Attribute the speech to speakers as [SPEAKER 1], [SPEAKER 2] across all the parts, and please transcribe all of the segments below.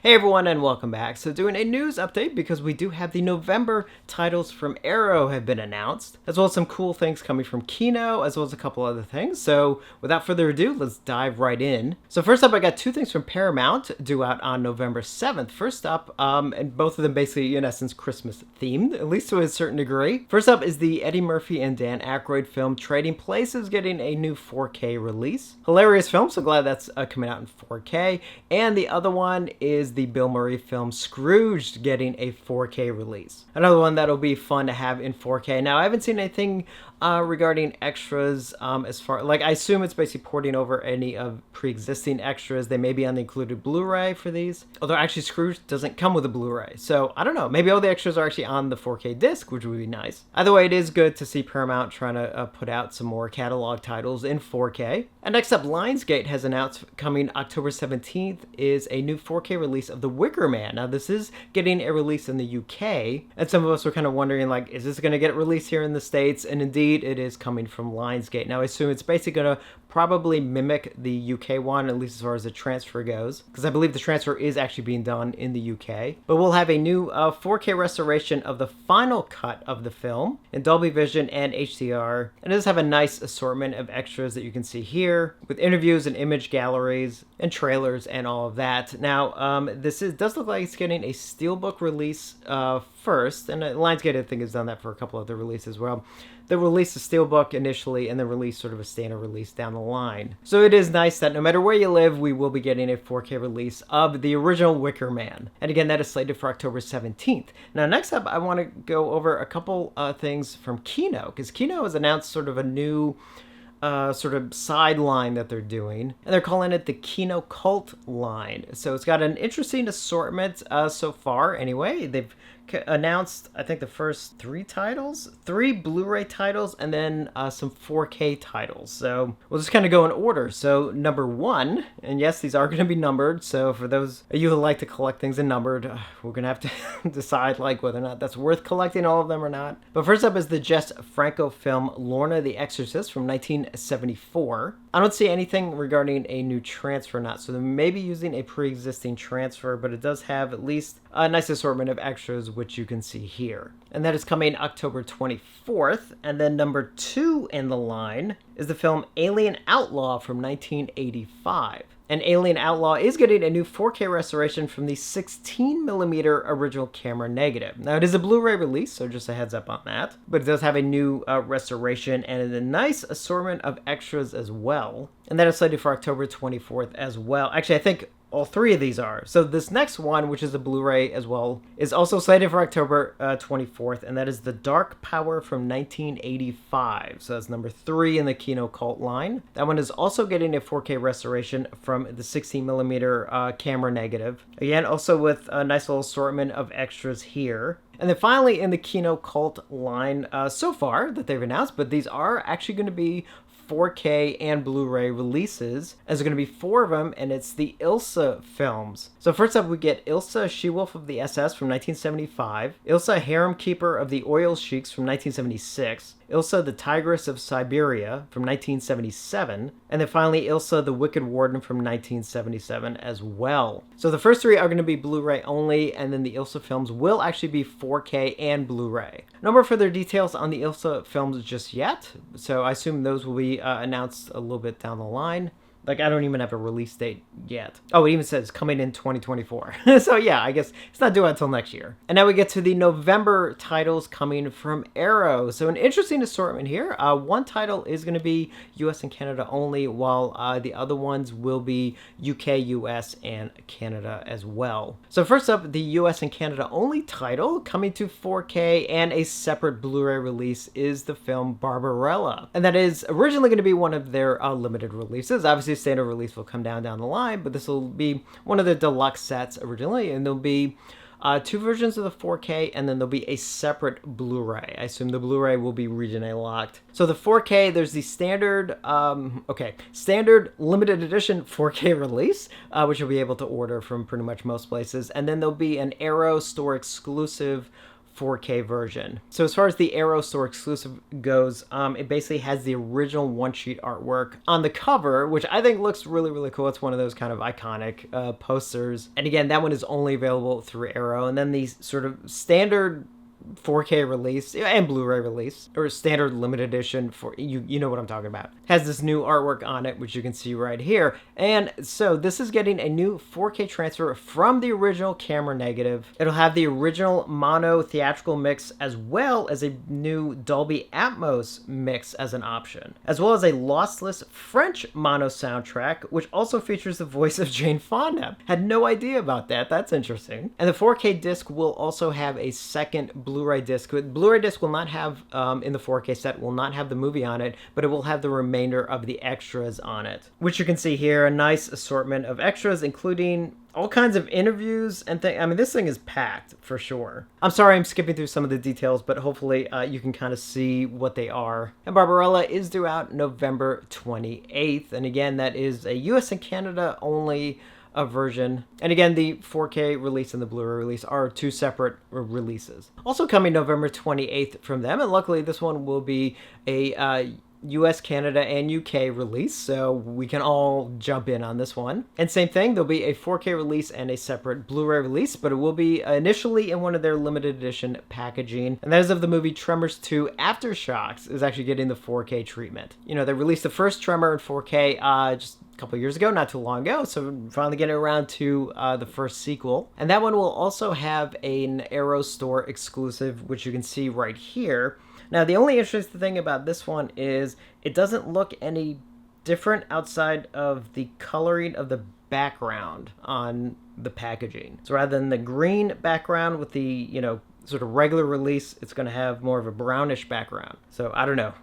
[SPEAKER 1] Hey everyone and welcome back. So doing a news update because we do have the November titles from Arrow have been announced, as well as some cool things coming from Kino, as well as a couple other things. So without further ado, let's dive right in. So first up, I got two things from Paramount due out on November 7th. First up, and both of them basically in essence Christmas themed, at least to a certain degree. First up is the Eddie Murphy and Dan Aykroyd film Trading Places getting a new 4K release. Hilarious film, so glad that's coming out in 4K. And the other one is the Bill Murray film Scrooged getting a 4K release. Another one that'll be fun to have in 4K. Now, I haven't seen anything regarding extras as far, like, I assume it's basically porting over any of pre-existing extras. They may be on the included Blu-ray for these. Although actually Scrooged doesn't come with a Blu-ray. So I don't know, maybe all the extras are actually on the 4K disc, which would be nice. Either way, it is good to see Paramount trying to put out some more catalog titles in 4K. And next up, Lionsgate has announced coming October 17th is a new 4K release of The Wicker Man. Now, this is getting a release in the UK, and some of us were kind of wondering, like, is this going to get released here in the States? And indeed, it is coming from Lionsgate. Now, I assume it's basically going to probably mimic the UK one, at least as far as the transfer goes, because I believe the transfer is actually being done in the UK. But we'll have a new 4K restoration of the final cut of the film in Dolby Vision and HDR, and it does have a nice assortment of extras that you can see here, with interviews and image galleries and trailers and all of that. Now, this does look like it's getting a steelbook release first, and Lionsgate, I think, has done that for a couple other releases as well. They'll release a steelbook initially and then release sort of a standard release down the line. So it is nice that no matter where you live, we will be getting a 4K release of the original Wicker Man. And again, that is slated for October 17th. Now, next up, I want to go over a couple things from Kino, because Kino has announced sort of a new sort of sideline that they're doing, and they're calling it the Kino Cult line. So it's got an interesting assortment so far anyway. They've announced, I think, the first three Blu-ray titles, and then some 4K titles. So we'll just kind of go in order. So number one, and yes, these are going to be numbered, so for those of you who like to collect things in numbered, we're going to have to decide like whether or not that's worth collecting all of them or not. But first up is the Jess Franco film Lorna the Exorcist from 1974. I don't see anything regarding a new transfer or not, so they may be using a pre-existing transfer, but it does have at least a nice assortment of extras, which you can see here. And that is coming October 24th. And then number two in the line is the film Alien Outlaw from 1985. And Alien Outlaw is getting a new 4K restoration from the 16mm original camera negative. Now, it is a Blu-ray release, so just a heads up on that. But it does have a new restoration and a nice assortment of extras as well. And that is slated for October 24th as well. Actually, I think all three of these are. So this next one, which is a Blu-ray as well, is also slated for October 24th, and that is The Dark Power from 1985. So that's number three in the Kino Cult line. That one is also getting a 4K restoration from the 16mm camera negative. Again, also with a nice little assortment of extras here. And then finally in the Kino Cult line so far that they've announced, but these are actually going to be 4K and Blu-ray releases, as there's going to be four of them, and it's the Ilsa films. So first up, we get Ilsa, She-Wolf of the SS from 1975, Ilsa, Harem Keeper of the Oil Sheiks from 1976, Ilsa, the Tigress of Siberia from 1977, and then finally Ilsa, the Wicked Warden from 1977 as well. So the first three are going to be Blu-ray only, and then the Ilsa films will actually be 4K and Blu-ray. No more further details on the Ilsa films just yet, so I assume those will be announced a little bit down the line. Like, I don't even have a release date yet. Oh, it even says coming in 2024. So yeah, I guess it's not due until next year. And now we get to the November titles coming from Arrow. So an interesting assortment here. One title is going to be US and Canada only, while the other ones will be UK, US, and Canada as well. So first up, the US and Canada only title coming to 4K and a separate Blu-ray release is the film Barbarella. And that is originally going to be one of their limited releases. Obviously, standard release will come down the line, but this will be one of the deluxe sets originally, and there'll be two versions of the 4K, and then there'll be a separate Blu-ray. I assume the Blu-ray will be regionally locked. So the 4K, there's the standard, standard limited edition 4K release, which you'll be able to order from pretty much most places, and then there'll be an Arrow store exclusive 4K version. So as far as the Arrow store exclusive goes, it basically has the original one-sheet artwork on the cover, which I think looks really, really cool. It's one of those kind of iconic posters. And again, that one is only available through Arrow. And then the sort of standard 4K release and Blu-ray release, or standard limited edition, for you know what I'm talking about, has this new artwork on it, which you can see right here. And so this is getting a new 4K transfer from the original camera negative. It'll have the original mono theatrical mix as well as a new Dolby Atmos mix as an option, as well as a lossless French mono soundtrack, which also features the voice of Jane Fonda. Had no idea about that. That's interesting. And the 4K disc will also have a second Blu-ray disc. Blu-ray disc will not have, in the 4K set, will not have the movie on it, but it will have the remainder of the extras on it, which you can see here, a nice assortment of extras, including all kinds of interviews and things. I mean, this thing is packed for sure. I'm sorry I'm skipping through some of the details, but hopefully you can kind of see what they are. And Barbarella is due out November 28th. And again, that is a US and Canada only version. And again, the 4K release and the Blu-ray release are two separate releases. Also coming November 28th from them, and luckily this one will be a US, Canada, and UK release, so we can all jump in on this one. And same thing, there'll be a 4K release and a separate Blu-ray release, but it will be initially in one of their limited edition packaging. And that is of the movie Tremors 2 Aftershocks is actually getting the 4K treatment. You know, they released the first Tremor in 4K just a couple years ago, not too long ago, so finally getting around to the first sequel. And that one will also have an Arrow store exclusive, which you can see right here. Now, the only interesting thing about this one is it doesn't look any different outside of the coloring of the background on the packaging. So rather than the green background with the, you know, sort of regular release, it's going to have more of a brownish background. So I don't know.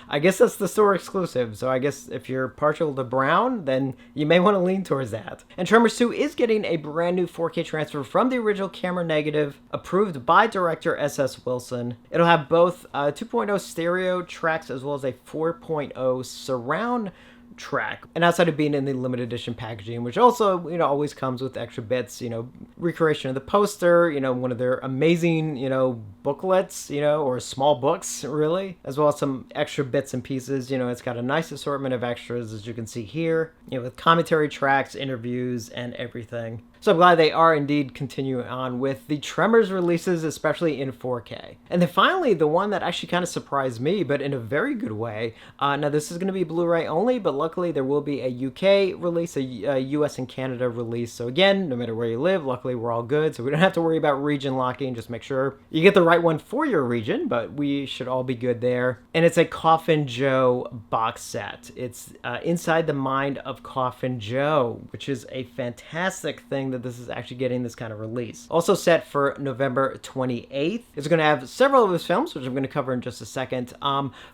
[SPEAKER 1] I guess that's the store exclusive. So I guess if you're partial to brown, then you may want to lean towards that. And Tremors 2 is getting a brand new 4K transfer from the original camera negative, approved by director S.S. Wilson. It'll have both 2.0 stereo tracks as well as a 4.0 surround track, and outside of being in the limited edition packaging, which also, you know, always comes with extra bits, you know, recreation of the poster, you know, one of their amazing, you know, booklets, you know, or small books really, as well as some extra bits and pieces. You know, it's got a nice assortment of extras, as you can see here, you know, with commentary tracks, interviews, and everything. So I'm glad they are indeed continuing on with the Tremors releases, especially in 4K. And then finally, the one that actually kind of surprised me, but in a very good way. Now this is going to be Blu-ray only, but luckily there will be a UK release, a US and Canada release. So again, no matter where you live, luckily we're all good. So we don't have to worry about region locking. Just make sure you get the right one for your region, but we should all be good there. And it's a Coffin Joe box set. It's Inside the Mind of Coffin Joe, which is a fantastic thing that this is actually getting this kind of release. Also set for November 28th. It's going to have several of his films, which I'm going to cover in just a second,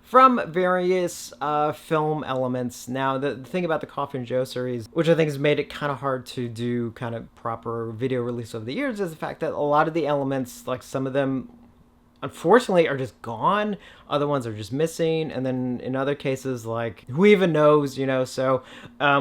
[SPEAKER 1] from various film elements. Now, the thing about the Coffin Joe series, which I think has made it kind of hard to do kind of proper video release over the years, is the fact that a lot of the elements, like some of them, unfortunately, are just gone. Other ones are just missing. And then in other cases, like, who even knows, you know? So,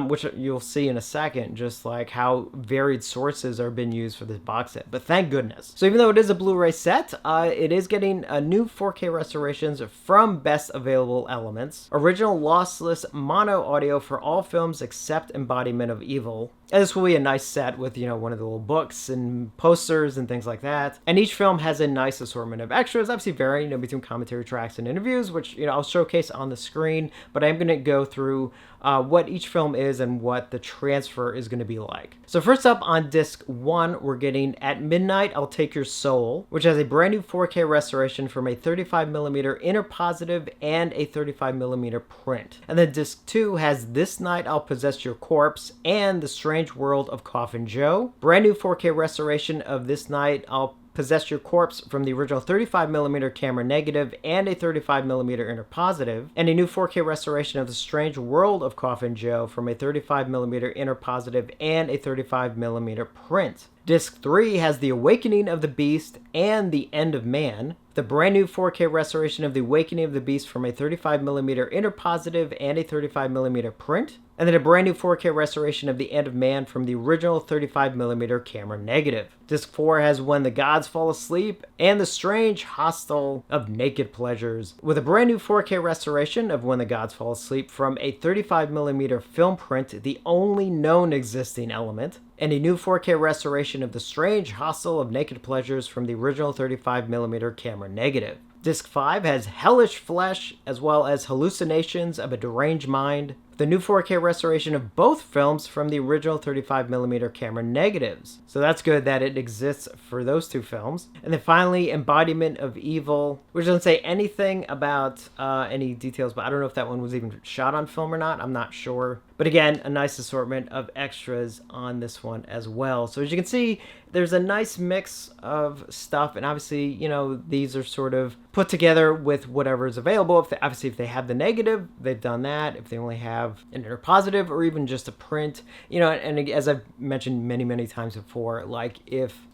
[SPEAKER 1] which you'll see in a second, just like how varied sources are being used for this box set. But thank goodness. So even though it is a Blu-ray set, it is getting new 4K restorations from best available elements. Original lossless mono audio for all films except Embodiment of Evil. And this will be a nice set with, you know, one of the little books and posters and things like that. And each film has a nice assortment of extras, obviously varying, you know, between commentary tracks and interviews, which, you know, I'll showcase on the screen. But I'm going to go through what each film is and what the transfer is going to be like. So first up on disc 1, we're getting At Midnight, I'll Take Your Soul, which has a brand new 4K restoration from a 35mm inner positive and a 35mm print. And then disc 2 has This Night I'll Possess Your Corpse and The Strange World of Coffin Joe. Brand new 4K restoration of This Night I'll Possess Your Corpse from the original 35mm camera negative and a 35mm inner positive, and a new 4K restoration of The Strange World of Coffin Joe from a 35mm inner positive and a 35mm print. Disc 3 has The Awakening of the Beast and The End of Man, the brand new 4K restoration of The Awakening of the Beast from a 35mm interpositive and a 35mm print, and then a brand new 4K restoration of The End of Man from the original 35mm camera negative. Disc 4 has When the Gods Fall Asleep and The Strange Hostel of Naked Pleasures, with a brand new 4K restoration of When the Gods Fall Asleep from a 35mm film print, the only known existing element, and a new 4K restoration of The Strange Hostel of Naked Pleasures from the original 35mm camera negative. Disc 5 has Hellish Flesh, as well as Hallucinations of a Deranged Mind, the new 4K restoration of both films from the original 35mm camera negatives. So that's good that it exists for those two films. And then finally, Embodiment of Evil, which doesn't say anything about any details, but I don't know if that one was even shot on film or not. I'm not sure. But again, a nice assortment of extras on this one as well. So as you can see, there's a nice mix of stuff, and obviously, you know, these are sort of put together with whatever is available. If they have the negative, they've done that. If they only have an interpositive or even just a print, you know, and as I've mentioned many times before, like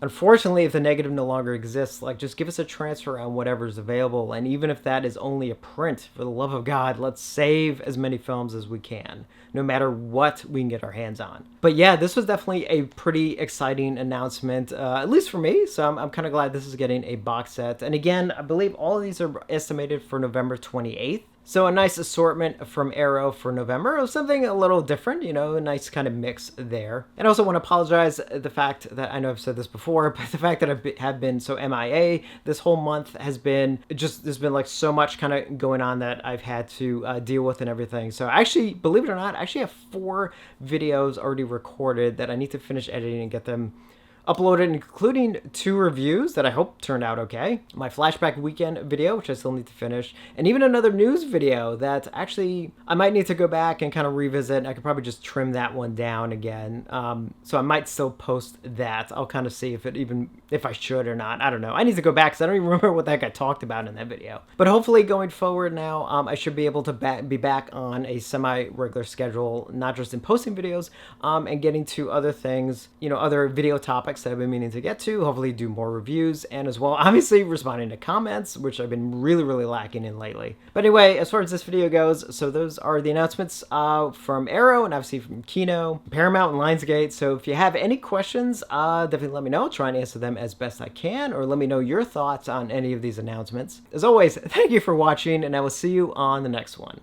[SPEAKER 1] unfortunately, if the negative no longer exists, like just give us a transfer on whatever's available. And even if that is only a print, for the love of God, let's save as many films as we can, no matter what we can get our hands on. But yeah, this was definitely a pretty exciting announcement, at least for me. So I'm kind of glad this is getting a box set. And again, I believe all of these are estimated for November 28th. So a nice assortment from Arrow for November, something a little different, you know, a nice kind of mix there. And I also want to apologize the fact that, I know I've said this before, but the fact that I have been so MIA this whole month has been just, there's been like so much kind of going on that I've had to deal with and everything. So actually, believe it or not, I actually have 4 videos already recorded that I need to finish editing and get them uploaded, including 2 reviews that I hope turned out okay. My flashback weekend video, which I still need to finish, and even another news video that actually I might need to go back and kind of revisit. I could probably just trim that one down again. So I might still post that. I'll kind of see if I should or not. I don't know. I need to go back because I don't even remember what the heck I talked about in that video. But hopefully going forward now, I should be able to be back on a semi-regular schedule, not just in posting videos, and getting to other things, you know, other video topics that I've been meaning to get to, hopefully do more reviews, and as well, obviously, responding to comments, which I've been really lacking in lately. But anyway, as far as this video goes, so those are the announcements from Arrow, and obviously from Kino, Paramount, and Lionsgate. So if you have any questions, definitely let me know. I'll try and answer them as best I can, or let me know your thoughts on any of these announcements. As always, thank you for watching, and I will see you on the next one.